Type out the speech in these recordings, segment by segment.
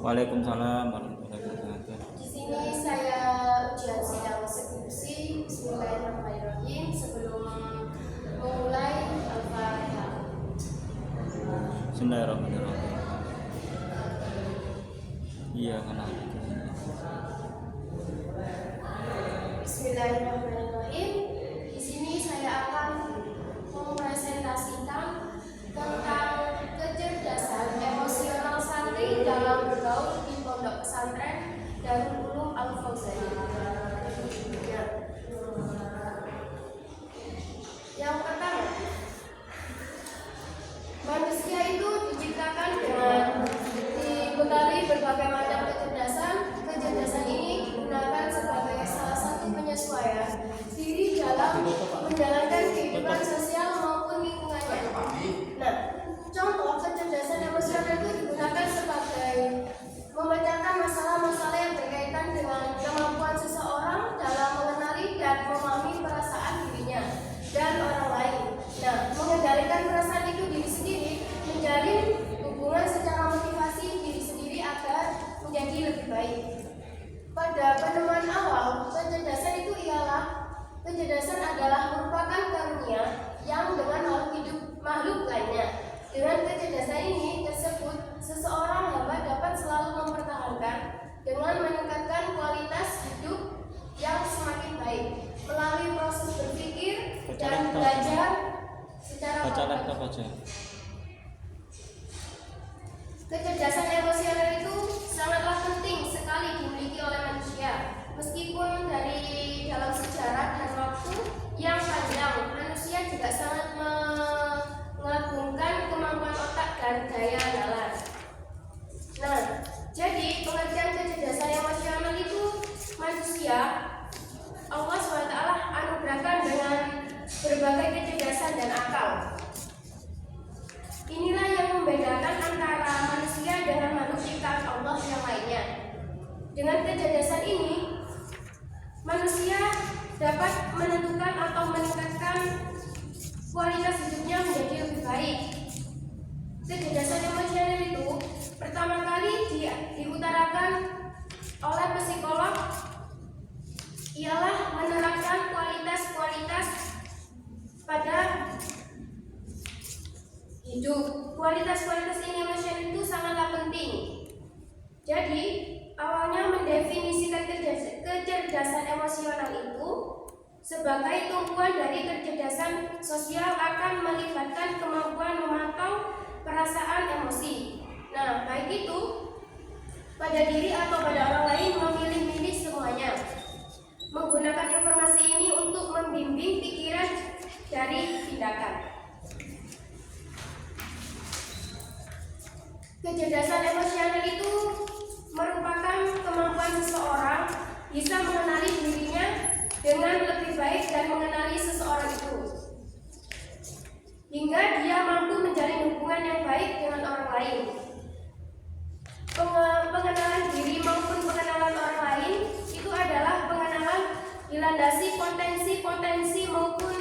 Waalaikumsalam warahmatullahi wabarakatuh. Di sini saya ujian sidang skripsi. Bismillahirrahmanirrahim. Sebelum memulai Al-Fatihah. Bismillahirrahmanirrahim. Iya karena Bismillahirrahmanirrahim. Di sini saya akan mempresentasikan tentang kecerdasan emosional santri dalam bergaul di pondok pesantren Darul Ulum Al-Fauzaniyah. Yang pertama, manusia itu diciptakan dengan dibekali berbagai macam kecerdasan. Kecerdasan ini digunakan sebagai salah satu penyesuaian diri dalam menjalankan kehidupan sosial maupun lingkungannya. Nah, contoh kecerdasan emosional itu digunakan sebagai memecahkan masalah-masalah yang berkaitan dengan kemampuan seseorang dalam mengenali dan memahami perasaan dirinya dan orang lain. Nah, mengendalikan perasaan itu diri sendiri, menjalin hubungan secara motivasi diri sendiri agar menjadi lebih baik. Pada penemuan awal, kecerdasan adalah merupakan karunia yang dengan makhluk lainnya. Dengan kecerdasan ini tersebut, seseorang hamba dapat selalu mempertahankan dengan meningkatkan kualitas hidup yang semakin baik melalui proses berpikir dan belajar secara baca. Kecerdasan emosional itu sangatlah penting sekali dimiliki oleh manusia. Meskipun dari dalam sejarah dan waktu yang panjang, manusia juga sangat mengagungkan kemampuan otak dan daya nalar. Nah, jadi pengertian kecerdasan emosional itu manusia Allah SWT anugerahkan dengan berbagai kecerdasan dan akal. Inilah yang membedakan antara manusia dengan makhluk ciptaan Allah yang lainnya. Dengan kecerdasan ini, manusia dapat menentukan atau meningkatkan kualitas hidupnya menjadi lebih baik. Kecerdasan emosional itu pertama kali diutarakan oleh psikolog ialah menerapkan kualitas-kualitas pada hidup. Kualitas-kualitas ini emosional itu sangatlah penting. Jadi, awalnya mendefinisikan kecerdasan emosional itu sebagai tumpuan dari kecerdasan sosial akan melibatkan kemampuan memantau perasaan emosi. Nah, baik itu pada diri atau pada orang lain memilih-milih semuanya. Menggunakan informasi ini untuk membimbing pikiran dari tindakan. Kecerdasan emosional itu merupakan kemampuan seseorang bisa mengenali dirinya dengan lebih baik dan mengenali seseorang itu, hingga dia mampu menjalin hubungan yang baik dengan orang lain. Pengenalan diri maupun pengenalan orang lain itu adalah pengenalan dilandasi potensi-potensi maupun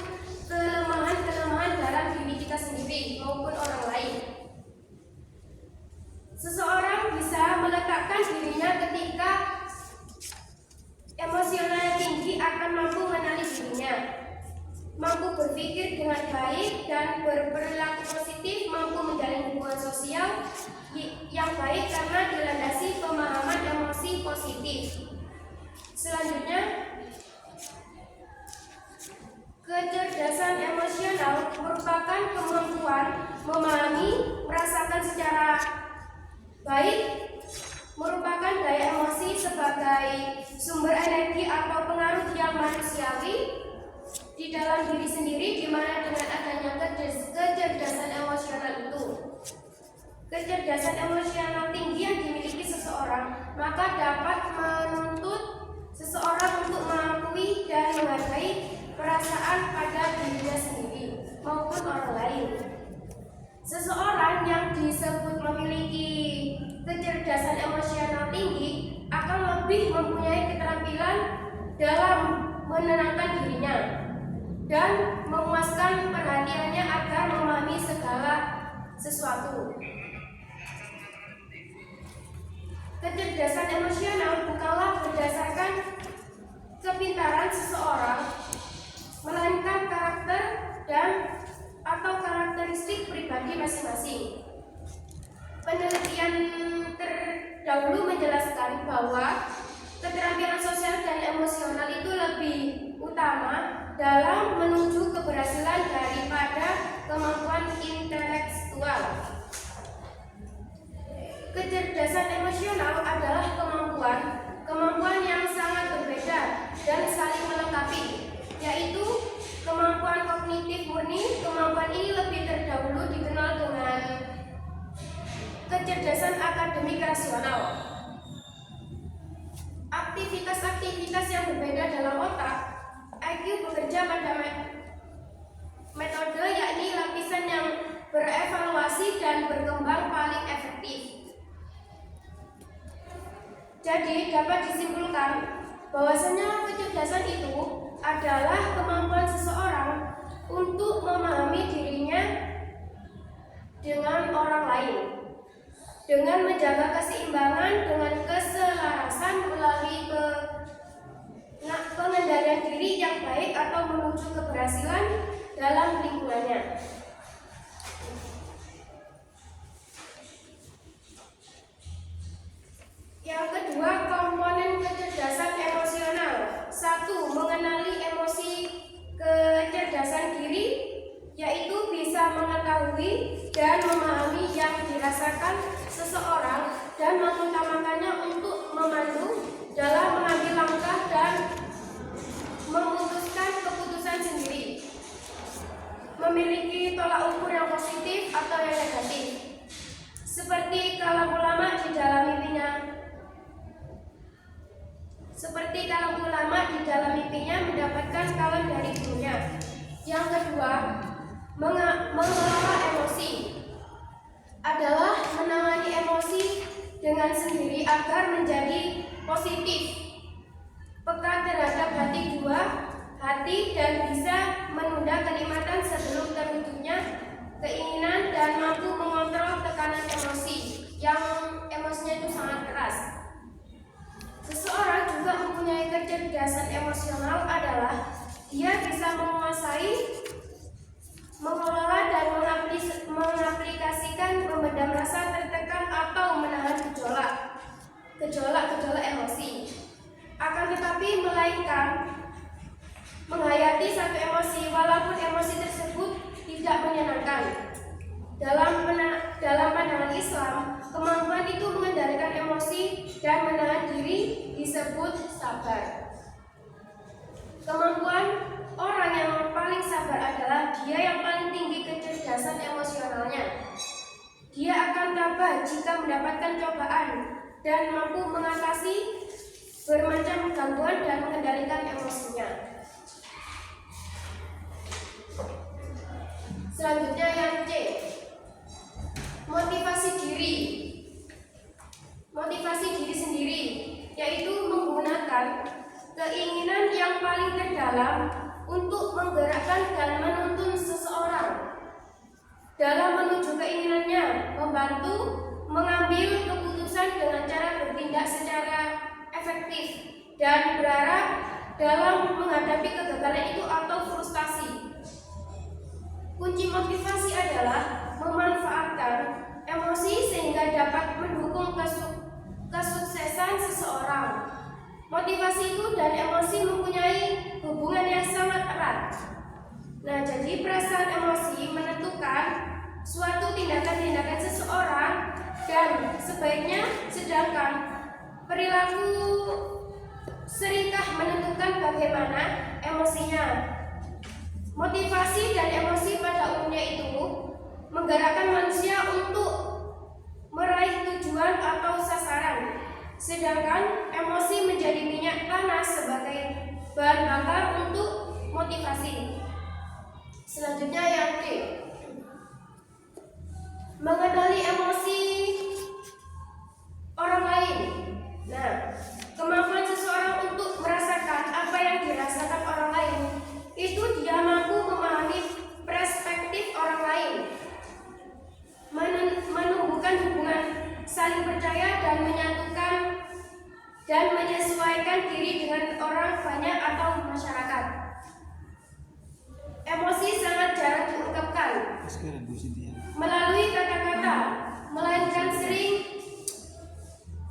kelemahan-kelemahan dalam diri kita sendiri maupun orang lain. Seseorang bisa meletakkan dirinya ketika emosionalnya tinggi akan mampu mengenali dirinya, mampu berpikir dengan baik dan berperilaku positif, mampu menjalin hubungan sosial yang baik karena dilandasi pemahaman emosi positif. Selanjutnya, kecerdasan emosional merupakan kemampuan memahami, merasakan secara baik, merupakan daya emosi sebagai sumber energi atau pengaruh yang manusiawi di dalam diri sendiri, di mana dengan adanya kecerdasan emosional itu, kecerdasan emosional tinggi yang dimiliki seseorang, maka dapat menuntut seseorang untuk mengakui dan menghargai perasaan pada dirinya sendiri maupun orang lain. Seseorang yang disebut memiliki kecerdasan emosional tinggi akan lebih mempunyai keterampilan dalam menenangkan dirinya dan memuaskan perhatiannya agar memahami segala sesuatu. Kecerdasan emosional bukanlah berdasarkan kepintaran seseorang, melainkan karakter dan atau karakteristik pribadi masing-masing. Penelitian terdahulu menjelaskan bahwa keterampilan sosial dan emosional itu lebih utama dalam menuju keberhasilan daripada kemampuan intelektual. Kecerdasan emosional adalah kemampuan yang sangat berbeda dan saling melengkapi, yaitu kemampuan kognitif murni. Kemampuan ini lebih terdahulu dikenal dengan kecerdasan akademik rasional. Aktivitas-aktivitas yang berbeda dalam otak IQ bekerja pada metode, yakni lapisan yang berevaluasi dan berkembang paling efektif. Jadi dapat disimpulkan bahwasanya kecerdasan itu adalah kemampuan seseorang untuk memahami dirinya dengan orang lain, dengan menjaga keseimbangan, dengan keselarasan melalui pengendalian diri yang baik atau menuju keberhasilan dalam lingkungannya. Yang kedua, komponen kecerdasan emosional. 1. Mengenali emosi. Kecerdasan diri yaitu bisa mengetahui dan memahami yang dirasakan seseorang dan mengutamakannya untuk memandu dalam mengambil langkah dan memutuskan keputusan sendiri. Memiliki tolak ukur yang positif atau yang negatif, seperti kalau ulama di dalam mimpinya mendapatkan kawan dari gurunya. Yang kedua, mengelola emosi adalah menangani emosi dengan sendiri agar menjadi positif, peka terhadap hati dan bisa menunda kenikmatan sebelum terwujudnya keinginan dan mampu mengontrol tekanan emosi yang emosinya itu sangat keras. Seseorang juga mempunyai kecerdasan emosional adalah dia bisa menguasai, mengelola dan mengaplikasikan memendam rasa tertekan atau menahan gejolak emosi. Akan tetapi melainkan menghayati satu emosi walaupun emosi tersebut tidak menyenangkan. Dalam pandangan Islam, kemampuan itu mengendalikan emosi dan menahan diri disebut sabar. Kemampuan orang yang paling sabar adalah dia yang paling tinggi kecerdasan emosionalnya. Dia akan tabah jika mendapatkan cobaan dan mampu mengatasi bermacam gangguan dan mengendalikan emosinya. Selanjutnya yang C, motivasi diri. Motivasi diri sendiri yaitu menggunakan keinginan yang paling terdalam untuk menggerakkan dan menuntun seseorang dalam menuju keinginannya, membantu mengambil keputusan dengan cara bertindak secara efektif dan berharap dalam menghadapi kegagalan itu atau frustasi. Kunci motivasi adalah memanfaatkan emosi sehingga dapat mendukung kesuksesan seseorang. Motivasi itu dan emosi mempunyai hubungan yang sangat erat. Nah, jadi perasaan emosi menentukan suatu tindakan-tindakan seseorang dan sebaiknya, sedangkan perilaku seringkah menentukan bagaimana emosinya. Motivasi dan emosi pada umumnya itu menggerakkan manusia untuk meraih tujuan atau sasaran, sedangkan emosi menjadi minyak panas sebagai bahan bakar untuk motivasi. Selanjutnya yang D, mengenali emosi orang lain. Nah, kemampuan seseorang untuk merasakan apa yang dirasakan orang lain itu dia mampu memahami perspektif orang lain, saling percaya dan menyatukan dan menyesuaikan diri dengan orang banyak atau masyarakat. Emosi sangat jarang diungkapkan melalui kata-kata, melainkan sering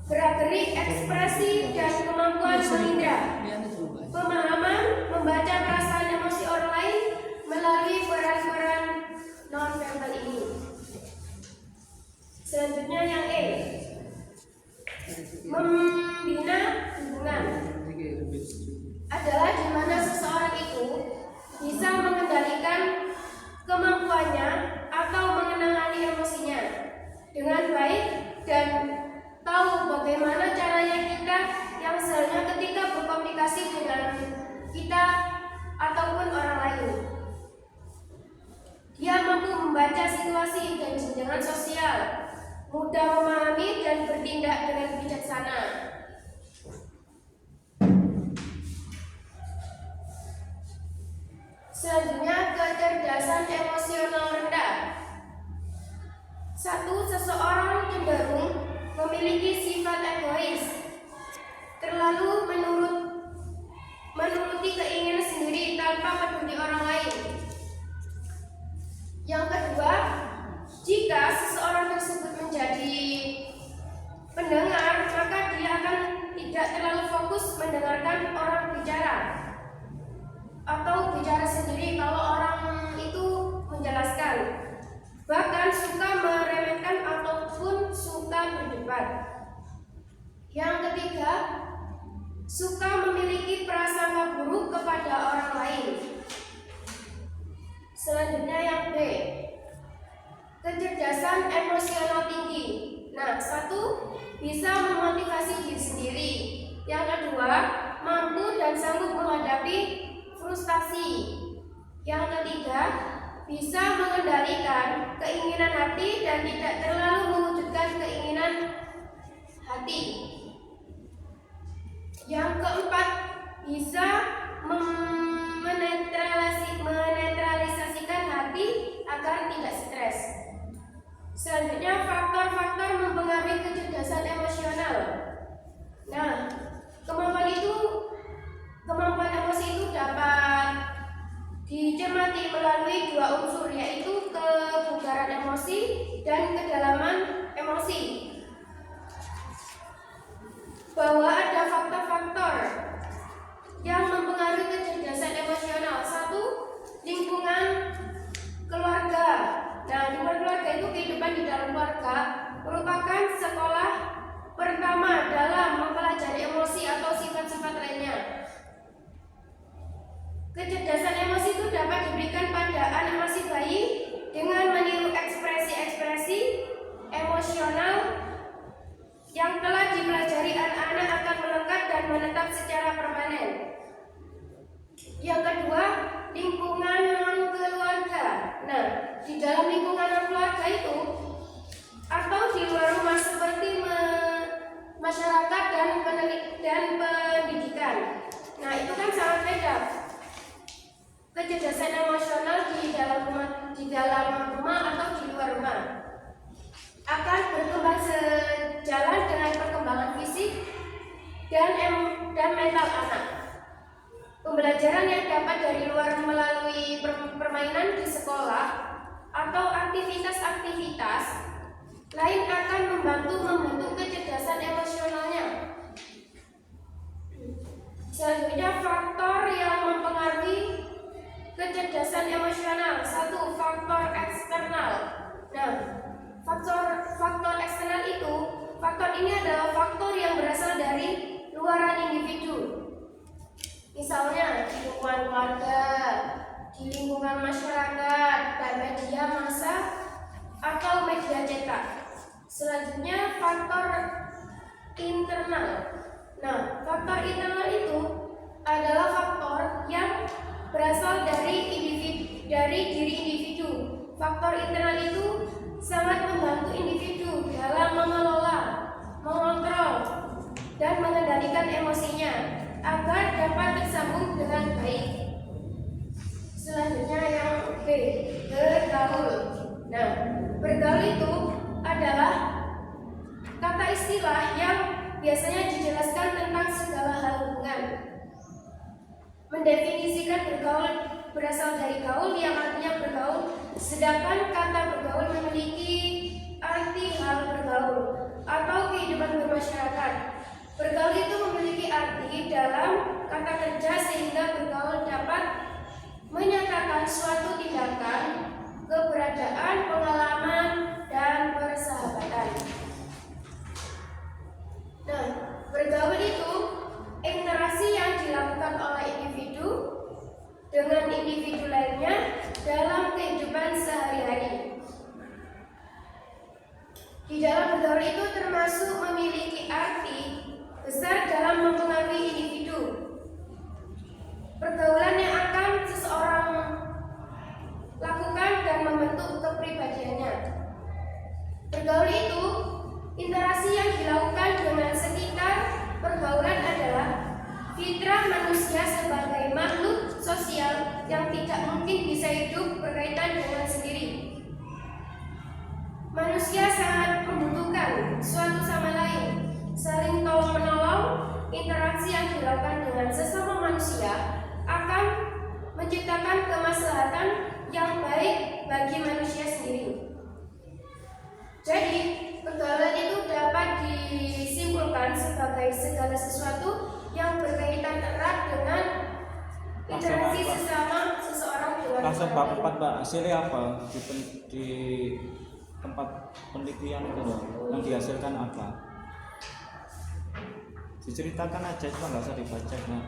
gerak-gerik ekspresi dan kemampuan mengindra, pemahaman, membaca perasaan emosi orang lain melalui peran-peran non-verbal ini. Selanjutnya yang E, membina hubungan adalah di mana seseorang itu bisa mengendalikan kemampuannya atau mengenali emosinya dengan baik dan tahu bagaimana caranya kita yang seharusnya ketika berkomunikasi dengan kita ataupun orang lain. Dia mampu membaca situasi dan jenjang sosial, mudah memahami dan bertindak dengan bijaksana. Selanjutnya, kecerdasan emosional rendah. 1. Seseorang cenderung memiliki sifat egois, terlalu menuruti keinginan sendiri tanpa peduli orang lain. Yang kedua, jika seseorang tersebut menjadi pendengar, maka dia akan tidak terlalu fokus mendengarkan orang bicara atau bicara sendiri kalau orang itu menjelaskan. Bahkan suka meremehkan ataupun suka berdebat. Yang ketiga, suka memiliki prasangka buruk kepada orang lain. Selanjutnya yang B, kecerdasan emosional tinggi. Nah, 1. Bisa memotivasi diri sendiri. Yang kedua, mampu dan sanggup menghadapi frustasi. Yang ketiga, bisa mengendalikan keinginan hati dan tidak terlalu mewujudkan keinginan hati. Yang keempat, bisa menetralisasikan hati agar tidak stres. Selanjutnya, faktor-faktor mempengaruhi kecerdasan emosional. Nah, kemampuan emosi itu dapat dicermati melalui 2 unsur, yaitu kebugaran emosi dan kedalaman emosi. Bahwa ada faktor-faktor yang mempengaruhi kecerdasan emosional. 1. Lingkungan keluarga. Nah, lingkungan keluarga itu kehidupan di dalam keluarga merupakan sekolah pertama dalam mempelajari emosi atau sifat-sifat lainnya. Kecerdasan emosi itu dapat diberikan pada anak masih bayi dengan meniru ekspresi-ekspresi emosional yang telah dipelajari. Anak-anak akan melekat dan menetap secara permanen. Yang kedua, lingkungan non-keluarga. Nah, di dalam lingkungan non-keluarga itu atau di luar rumah seperti masyarakat dan pendidikan. Nah, itu kan sangat beda. Kecerdasan emosional di dalam rumah atau di luar rumah akan berkembang sejalan dengan perkembangan fisik dan mental anak. Pembelajaran yang dapat dari luar melalui permainan di sekolah atau aktivitas-aktivitas lain akan membentuk kecerdasan emosionalnya. Selanjutnya, faktor yang mempengaruhi kecerdasan emosional. 1. Faktor eksternal. Nah, faktor eksternal itu, faktor ini adalah faktor yang berasal dari luaran individu. Misalnya di lingkungan keluarga, di lingkungan masyarakat, dan media massa atau media cetak. Selanjutnya, faktor internal. Nah, faktor internal itu adalah faktor yang berasal dari diri individu. Faktor internal itu sangat membantu individu dalam mengelola, mengontrol, dan mengendalikan emosinya agar dapat tersambung dengan baik. Selanjutnya yang B, bergaul. Nah, bergaul itu adalah istilah yang biasanya dijelaskan tentang segala hal hubungan. Mendefinisikan bergaul berasal dari gaul yang artinya bergaul, sedangkan kata bergaul memiliki arti hal bergaul atau kehidupan bermasyarakat. Bergaul itu memiliki arti dalam kata kerja sehingga bergaul dapat menyatakan suatu tindakan, keberadaan, pengalaman, dan persahabatan. Nah, bergaul itu interaksi yang dilakukan oleh individu dengan individu lainnya dalam kehidupan sehari-hari. Di dalam bergaul itu termasuk memiliki arti besar dalam mempengaruhi individu. Pergaulan yang akan seseorang lakukan dan membentuk kepribadiannya. Bergaul itu interaksi yang dilakukan dengan sekitar. Pergaulan adalah fitrah manusia sebagai makhluk sosial yang tidak mungkin bisa hidup berkaitan dengan sendiri. Manusia sangat membutuhkan suatu sama lain, saling tolong-menolong. Interaksi yang dilakukan dengan sesama manusia akan menciptakan kemaslahatan yang baik bagi manusia sendiri. Jadi, pergaulan itu dapat disimpulkan sebagai segala sesuatu yang berkaitan erat dengan interaksi sesama seseorang dengan Langsung orang bab lain. 4 Mbak, hasilnya apa di tempat penelitian itu loh, yang dihasilkan apa? Diceritakan aja, cuma nggak usah dibaca Mbak.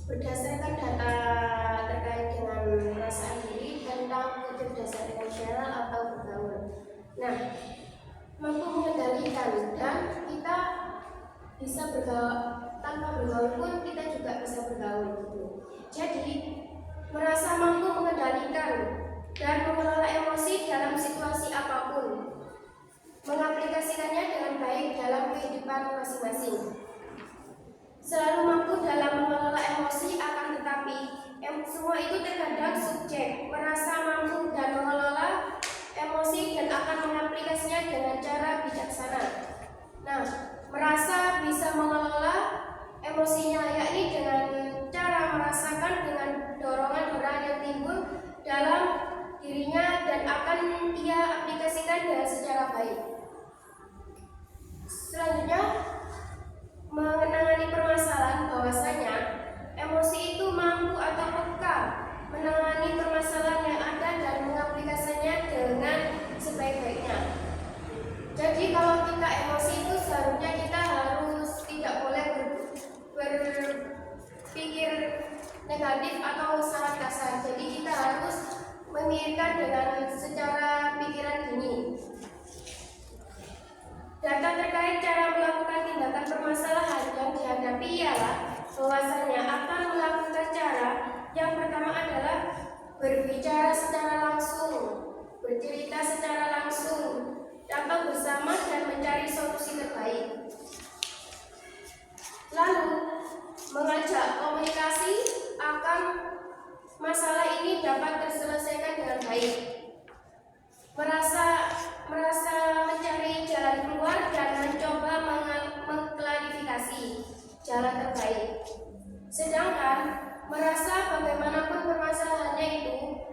Berdasarkan data terkait dengan perasaan diri tentang kecerdasan emosional atau bergaul. Nah, mampu mengendalikan dan kita bisa bergaul, tanpa bergaul pun kita juga bisa bergaul gitu. Jadi, merasa mampu mengendalikan dan mengelola emosi dalam situasi apapun, mengaplikasikannya dengan baik dalam kehidupan masing-masing. Selalu mampu dalam mengelola emosi, akan tetapi semua itu terkadang subjek, merasa mampu dan mengelola emosi dan akan mengaplikasinya dengan cara bijaksana. Nah, merasa bisa mengelola emosinya yakni dengan cara merasakan dengan dorongan-dorongan yang timbul dalam dirinya dan akan ia aplikasikan dengan secara baik. Selanjutnya, menangani permasalahan, bahwasanya emosi itu mampu atau peka menangani permasalahan yang ada dan mengaplikasinya dengan sebaik-baiknya. Jadi kalau kita emosi itu seharusnya kita harus tidak boleh berpikir negatif atau sangat kasar. Jadi kita harus memikirkan dengan secara pikiran dingin. Data terkait cara melakukan tindakan permasalahan yang dihadapi ialah bahwasanya akan melakukan cara yang pertama adalah berbicara secara langsung, bercerita secara langsung, atau bersama dan mencari solusi terbaik. Lalu mengajak komunikasi akan masalah ini dapat terselesaikan dengan baik. Merasa mencari jalan keluar dan mencoba mengklarifikasi jalan terbaik. Sedangkan merasa bagaimanapun permasalahannya itu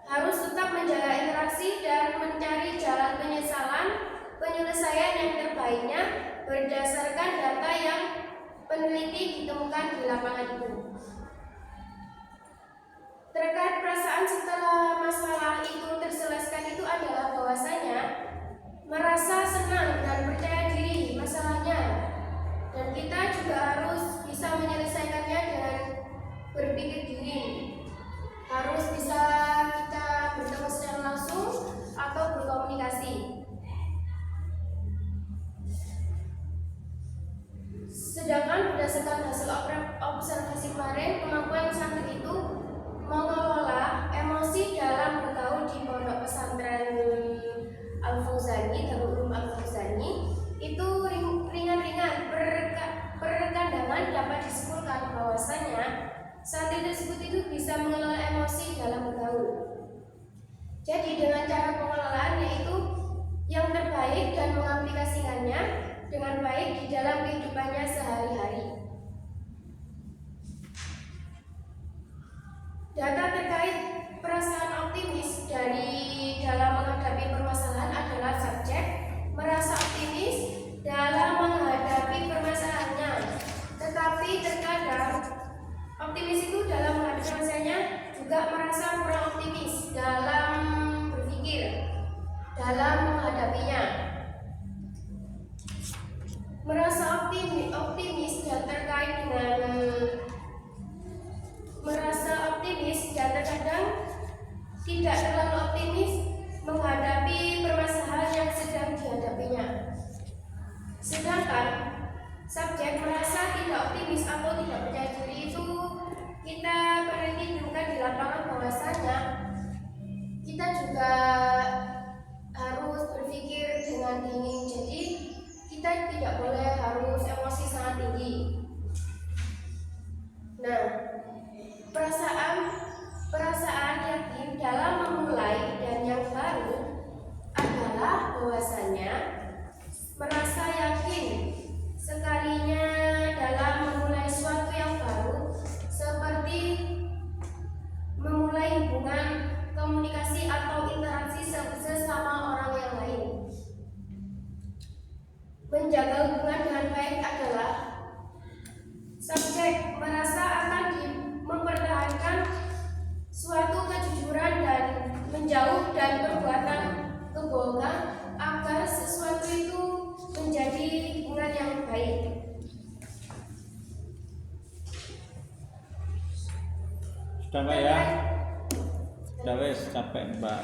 harus tetap menjaga interaksi dan mencari jalan penyelesaian yang terbaiknya berdasarkan data yang peneliti ditemukan di lapangan itu. Terkait perasaan setelah masalah itu terselesaikan itu adalah bahwasanya merasa senang dan percaya diri masalahnya, dan kita juga harus bisa menyelesaikannya dengan berpikir diri. Harus bisa kita bertemu secara langsung atau berkomunikasi. Sedangkan berdasarkan hasil observasi kemarin, kemampuan santri itu mengelola emosi dalam bergaul di pondok pesantren Al-Fauzani, Darul Ulum Al-Fauzani itu ringan-ringan. Perkandangan dapat disimpulkan bahwasanya santri tersebut itu bisa mengelola emosi dalam bergaul. Jadi dengan cara pengelolaan yaitu yang terbaik dan mengaplikasikannya dengan baik di dalam kehidupannya sehari-hari. Data terkait perasaan optimis dari dalam menghadapi permasalahan adalah subjek merasa optimis dalam menghadapi permasalahannya. Tetapi terkadang optimis itu dalam menghadapi permasalahannya juga merasa kurang optimis dalam berpikir dalam menghadapinya. Merasa optimis dan terkait dengan merasa optimis dan terkadang tidak terlalu optimis menghadapi permasalahan yang sedang dihadapinya. Sedangkan subjek merasa tidak optimis atau tidak percaya diri itu kita perhatikan di lapangan bahwasanya kita juga harus berpikir dengan dingin. Jadi kita tidak boleh harus emosi sangat tinggi. Nah, perasaan yakin dalam memulai dan yang baru adalah bahwasanya merasa yakin sekalinya dalam memulai sesuatu yang baru, seperti memulai hubungan komunikasi atau interaksi sesama orang yang lain. Menjaga hubungan dengan baik adalah subjek merasa akan mempertahankan suatu kejujuran dan menjauh dari perbuatan kebohongan agar sesuatu itu menjadi hubungan yang baik. Sudah Mbak ya? Sudah wes capek Mbak.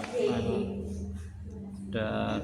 Udah